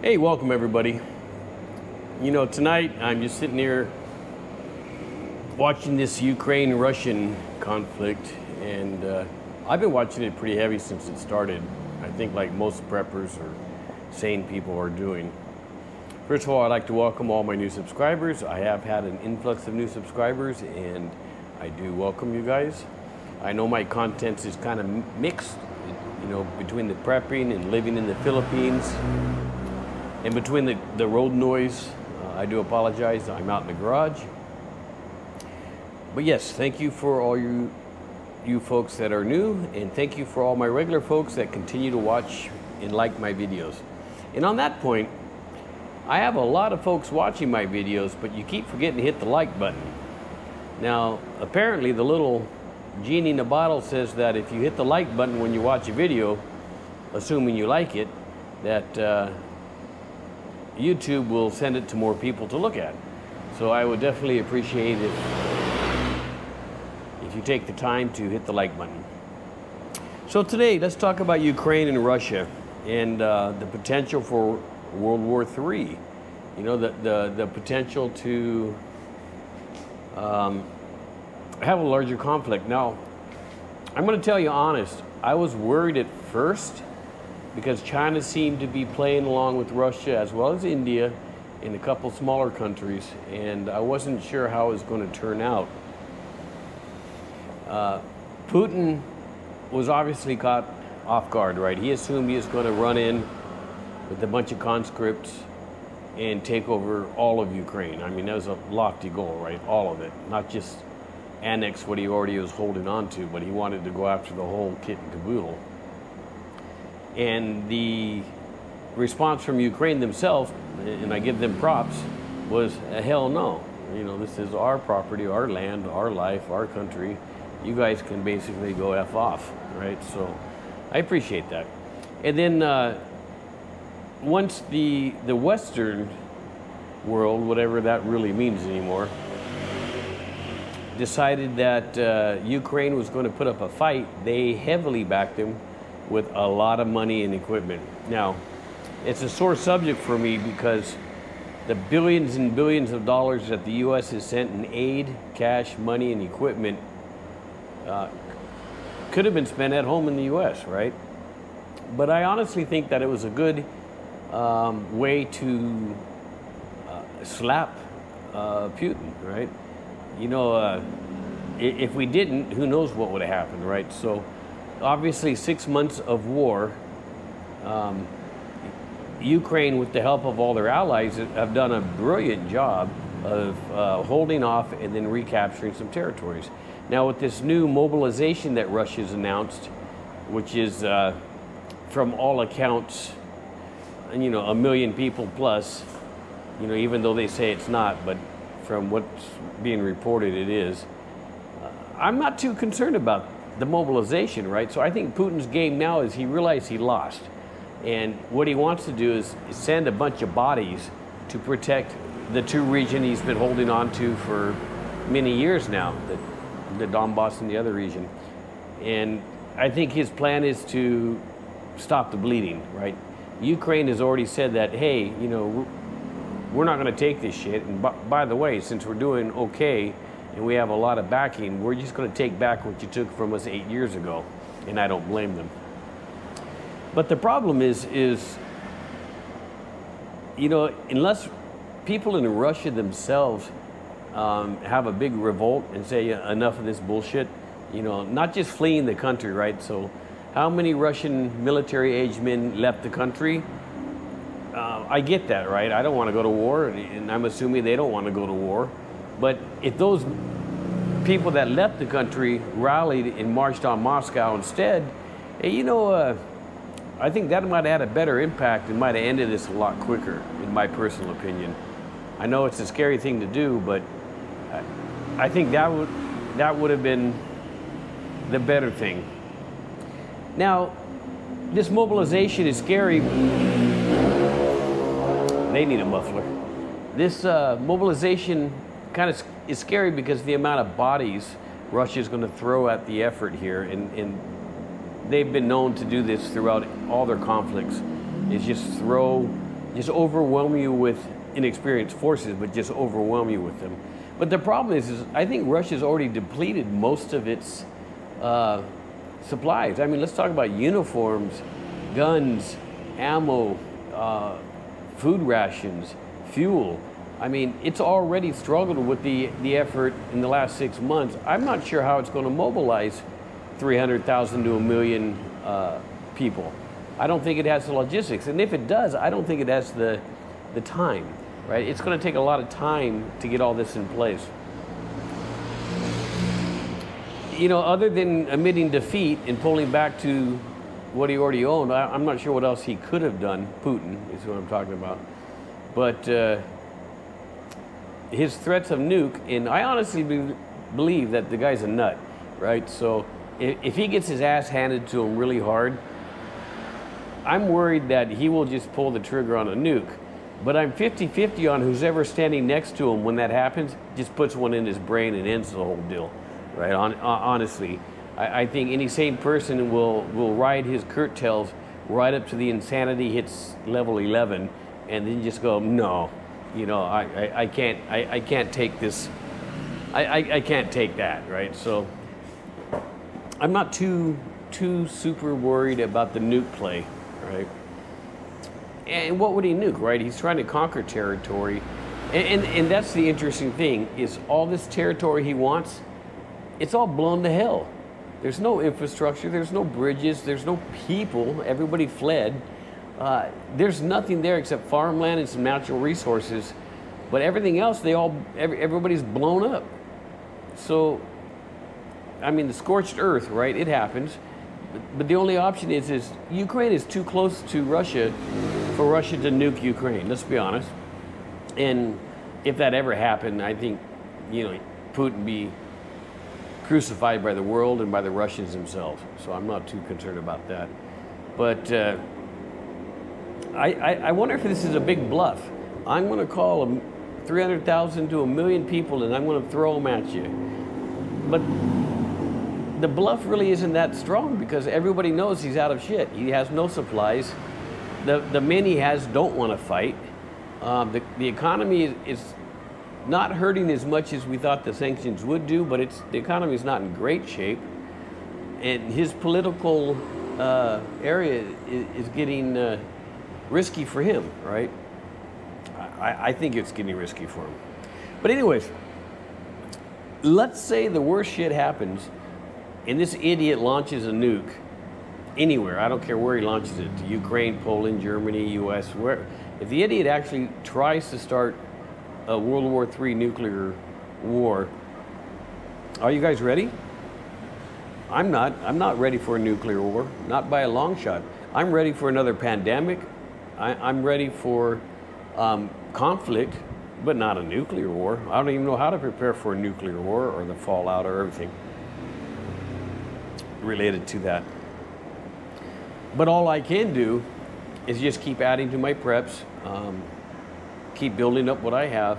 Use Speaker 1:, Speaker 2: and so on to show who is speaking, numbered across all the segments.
Speaker 1: Hey, welcome everybody. You know, tonight I'm just sitting here watching this Ukraine-Russian conflict, and I've been watching it pretty heavy since it started. I think like most preppers or sane people are doing. First of all, I'd like to welcome all my new subscribers. I have had an influx of new subscribers, and I do welcome you guys. I know my content is kind of mixed, you know, between the prepping and living in the Philippines. And between the road noise, I do apologize. I'm out in the garage. But yes, thank you for all you folks that are new, and thank you for all my regular folks that continue to watch and like my videos. And on that point, I have a lot of folks watching my videos, but you keep forgetting to hit the like button. Now, apparently the little genie in the bottle says that if you hit the like button when you watch a video, assuming you like it, that YouTube will send it to more people to look at. So I would definitely appreciate it if you take the time to hit the like button. So today, let's talk about Ukraine and Russia and the potential for World War III. You know, the potential to have a larger conflict. Now, I'm going to tell you honest, I was worried at first because China seemed to be playing along with Russia as well as India and a couple smaller countries, and I wasn't sure how it was going to turn out. Putin was obviously caught off guard, right? He assumed he was going to run in with a bunch of conscripts and take over all of Ukraine. I mean, that was a lofty goal, right? All of it, not just annex what he already was holding on to, but he wanted to go after the whole kit and caboodle. And the response from Ukraine themselves, and I give them props, was a hell no. You know, this is our property, our land, our life, our country. You guys can basically go F off, right? So I appreciate that. And then once the Western world, whatever that really means anymore, decided that Ukraine was going to put up a fight, they heavily backed him with a lot of money and equipment. Now, it's a sore subject for me because the billions and billions of dollars that the U.S. has sent in aid, cash, money, and equipment could have been spent at home in the U.S., right? But I honestly think that it was a good way to slap Putin, right? You know, if we didn't, who knows what would have happened, right? So obviously 6 months of war, Ukraine, with the help of all their allies, have done a brilliant job of holding off and then recapturing some territories. Now with this new mobilization that Russia's announced, which is from all accounts, you know, 1 million people plus, you know, even though they say it's not, but from what's being reported it is, I'm not too concerned about the mobilization, right? So I think Putin's game now is he realized he lost. And what he wants to do is send a bunch of bodies to protect the two regions he's been holding on to for many years now, the Donbass and the other region. And I think his plan is to stop the bleeding, right? Ukraine has already said that, hey, you know, we're not going to take this shit. And by the way, since we're doing okay and we have a lot of backing, we're just going to take back what you took from us 8 years ago. And I don't blame them. But the problem is, you know, unless people in Russia themselves have a big revolt and say enough of this bullshit, you know, not just fleeing the country, right? So how many Russian military-aged men left the country? I get that, right? I don't want to go to war, and I'm assuming they don't want to go to war. But if those people that left the country rallied and marched on Moscow instead, you know, I think that might have had a better impact and might have ended this a lot quicker, in my personal opinion. I know it's a scary thing to do, but I think that would have been the better thing. Now, this mobilization is scary. They need a muffler. This mobilization kind of is scary because the amount of bodies Russia is going to throw at the effort here, and they've been known to do this throughout all their conflicts, is just throw just overwhelm you with inexperienced forces, but just overwhelm you with them. But the problem is I think Russia's already depleted most of its supplies. I mean, let's talk about uniforms, guns, ammo, food rations, fuel. I mean, it's already struggled with the effort in the last 6 months. I'm not sure how it's going to mobilize 300,000 to 1 million people. I don't think it has the logistics. And if it does, I don't think it has the time, right? It's going to take a lot of time to get all this in place. You know, other than admitting defeat and pulling back to what he already owned, I'm not sure what else he could have done. Putin is what I'm talking about. But his threats of nuke, and I honestly believe that the guy's a nut, right? So if he gets his ass handed to him really hard, I'm worried that he will just pull the trigger on a nuke. But I'm 50-50 on who's ever standing next to him when that happens, just puts one in his brain and ends the whole deal, right? Honestly, I think any sane person will ride his curtails right up to the insanity hits level 11, and then just go, no, you know, I can't take this, I can't take that, right? So I'm not too super worried about the nuke play, right? And what would he nuke, right? He's trying to conquer territory. And that's the interesting thing, is all this territory he wants, it's all blown to hell. There's no infrastructure, there's no bridges, there's no people, everybody fled. There's nothing there except farmland and some natural resources. But everything else, everybody's blown up. So, I mean, the scorched earth, right? It happens. But the only option is Ukraine is too close to Russia for Russia to nuke Ukraine, let's be honest. And if that ever happened, I think, you know, Putin be crucified by the world and by the Russians themselves. So I'm not too concerned about that. But I wonder if this is a big bluff. I'm going to call 300,000 to 1 million people, and I'm going to throw them at you. But the bluff really isn't that strong, because everybody knows he's out of shit. He has no supplies. The men he has don't want to fight. The economy is not hurting as much as we thought the sanctions would do, but the economy is not in great shape. And his political area is getting risky for him, right? I think it's getting risky for him. But anyways, let's say the worst shit happens and this idiot launches a nuke anywhere. I don't care where he launches it, to Ukraine, Poland, Germany, US, where. If the idiot actually tries to start a World War III nuclear war, are you guys ready? I'm not. I'm not ready for a nuclear war, not by a long shot. I'm ready for another pandemic. I'm ready for conflict, but not a nuclear war. I don't even know how to prepare for a nuclear war or the fallout or everything related to that. But all I can do is just keep adding to my preps, keep building up what I have,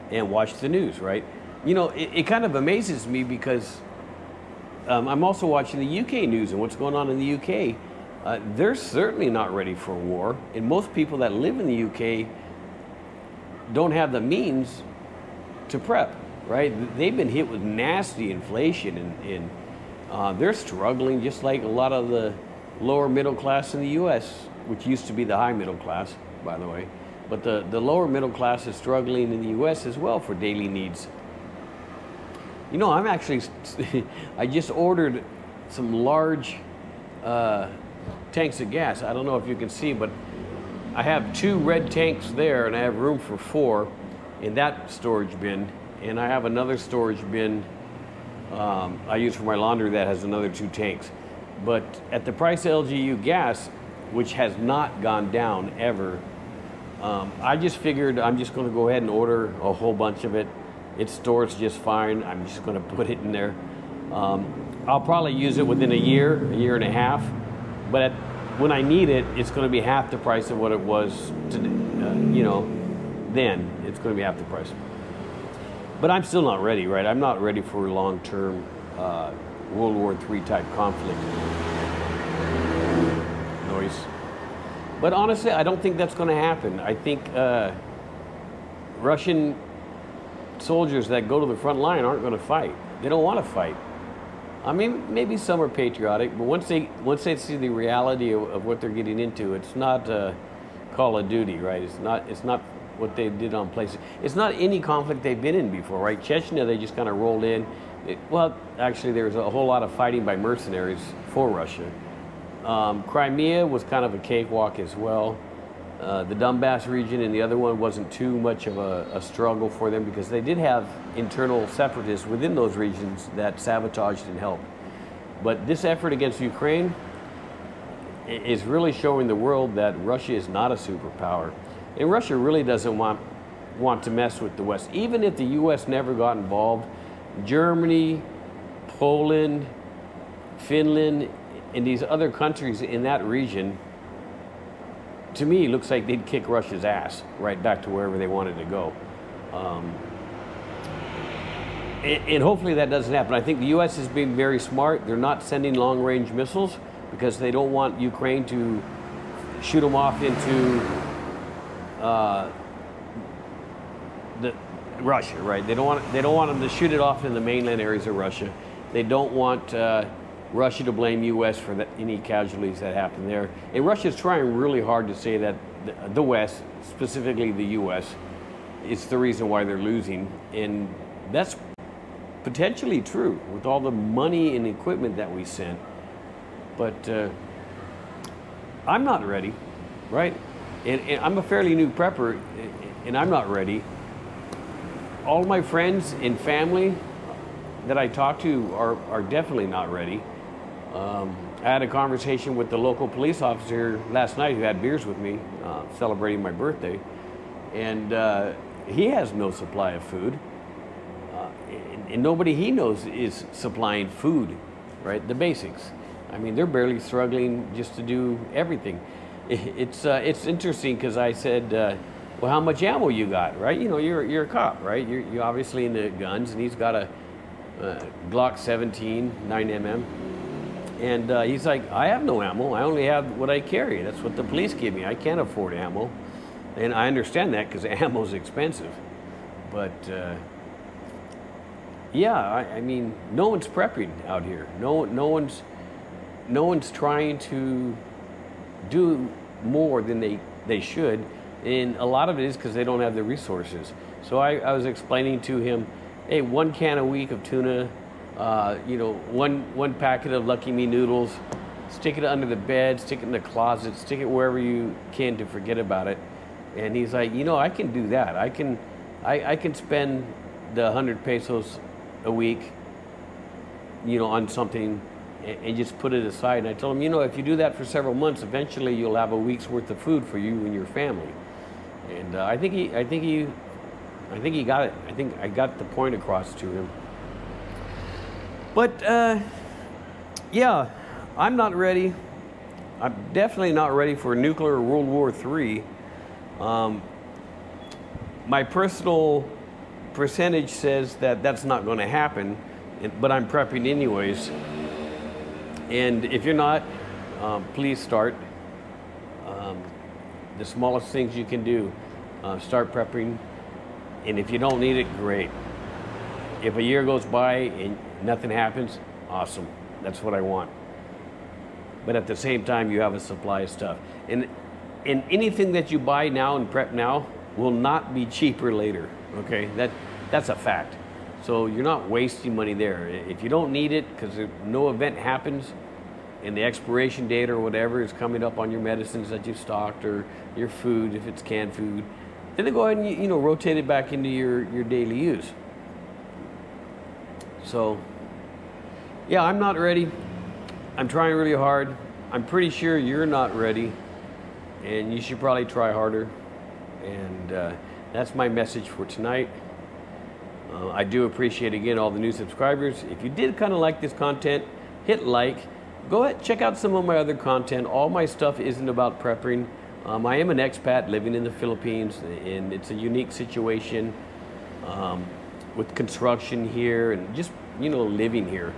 Speaker 1: and watch the news, right? You know, it kind of amazes me because I'm also watching the UK news and what's going on in the UK. They're certainly not ready for war, and most people that live in the UK don't have the means to prep, right? They've been hit with nasty inflation, and they're struggling just like a lot of the lower middle class in the US, which used to be the high middle class, by the way. But the lower middle class is struggling in the US as well for daily needs. You know, I'm actually, I just ordered some large tanks of gas. I don't know if you can see, but I have 2 red tanks there, and I have room for 4 in that storage bin. And I have another storage bin I use for my laundry that has another 2 tanks. But at the price of LGU gas, which has not gone down ever, I just figured I'm just going to go ahead and order a whole bunch of it. It stores just fine. I'm just going to put it in there. I'll probably use it within a year and a half. But when I need it, it's going to be half the price of what it was today. You know, then it's going to be half the price. But I'm still not ready, right? I'm not ready for a long-term World War III type conflict. Noise. But honestly, I don't think that's going to happen. I think Russian soldiers that go to the front line aren't going to fight. They don't want to fight. I mean, maybe some are patriotic, but once they see the reality of what they're getting into, it's not Call of Duty, right? It's not what they did on places. It's not any conflict they've been in before, right? Chechnya, they just kind of rolled in. Well, actually, there was a whole lot of fighting by mercenaries for Russia. Crimea was kind of a cakewalk as well. The Donbass region and the other one wasn't too much of a struggle for them because they did have internal separatists within those regions that sabotaged and helped. But this effort against Ukraine is really showing the world that Russia is not a superpower. And Russia really doesn't want to mess with the West. Even if the US never got involved, Germany, Poland, Finland, and these other countries in that region, to me, looks like they'd kick Russia's ass right back to wherever they wanted to go. And hopefully that doesn't happen. I think the U.S. is being very smart. They're not sending long-range missiles because they don't want Ukraine to shoot them off into Russia, right? They don't want them to shoot it off in the mainland areas of Russia. They don't want Russia to blame U.S. for any casualties that happen there. And Russia's trying really hard to say that the West, specifically the U.S., is the reason why they're losing. And that's potentially true with all the money and equipment that we sent. But I'm not ready, right? And I'm a fairly new prepper, and I'm not ready. All my friends and family that I talk to are definitely not ready. I had a conversation with the local police officer last night who had beers with me, celebrating my birthday, and he has no supply of food, and nobody he knows is supplying food, right? The basics. I mean, they're barely struggling just to do everything. It's interesting because I said, well, how much ammo you got, right? You know, you're a cop, right? You're obviously into guns, and he's got a Glock 17 9mm. And he's like, I have no ammo. I only have what I carry. That's what the police give me. I can't afford ammo. And I understand that because ammo is expensive. But yeah, I mean, no one's prepping out here. No one's trying to do more than they should. And a lot of it is because they don't have the resources. So I was explaining to him, hey, 1 can a week of tuna, you know, one packet of Lucky Me noodles, stick it under the bed, stick it in the closet, stick it wherever you can to forget about it. And he's like, you know, I can do that. I can spend the 100 pesos a week, you know, on something and just put it aside. And I told him, you know, if you do that for several months, eventually you'll have a week's worth of food for you and your family. And I think he got it. I think I got the point across to him. But yeah, I'm not ready. I'm definitely not ready for nuclear World War III. My personal percentage says that that's not going to happen, but I'm prepping anyways. And if you're not, please start. The smallest things you can do, start prepping. And if you don't need it, great. If a year goes by and nothing happens, awesome. That's what I want. But at the same time, you have a supply of stuff. And anything that you buy now and prep now will not be cheaper later, okay? That's a fact. So you're not wasting money there. If you don't need it because no event happens and the expiration date or whatever is coming up on your medicines that you've stocked or your food, if it's canned food, then go ahead and, you know, rotate it back into your daily use. So, yeah, I'm not ready. I'm trying really hard. I'm pretty sure you're not ready, and you should probably try harder. And that's my message for tonight. I do appreciate, again, all the new subscribers. If you did kind of like this content, hit like. Go ahead, check out some of my other content. All my stuff isn't about prepping. I am an expat living in the Philippines, and it's a unique situation with construction here and just, you know, living here.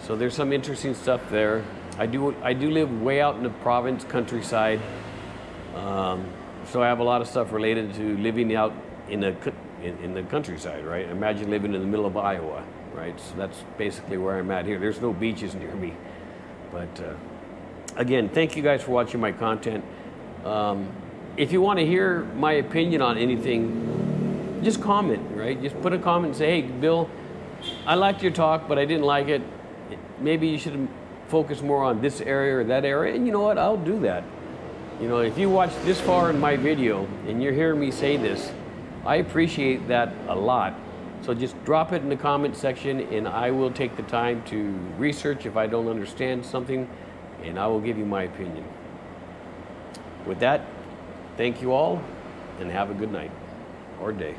Speaker 1: So there's some interesting stuff there. I do live way out in the province, countryside, So I have a lot of stuff related to living out in the countryside, right? Imagine living in the middle of Iowa, right? So that's basically where I'm at here. There's no beaches near me. But again, thank you guys for watching my content. If you want to hear my opinion on anything, just comment, right? Just put a comment and say, hey, Bill, I liked your talk, but I didn't like it. Maybe you should focus more on this area or that area. And you know what? I'll do that. You know, if you watch this far in my video and you're hearing me say this, I appreciate that a lot. So just drop it in the comment section and I will take the time to research if I don't understand something, and I will give you my opinion. With that, thank you all and have a good night or day.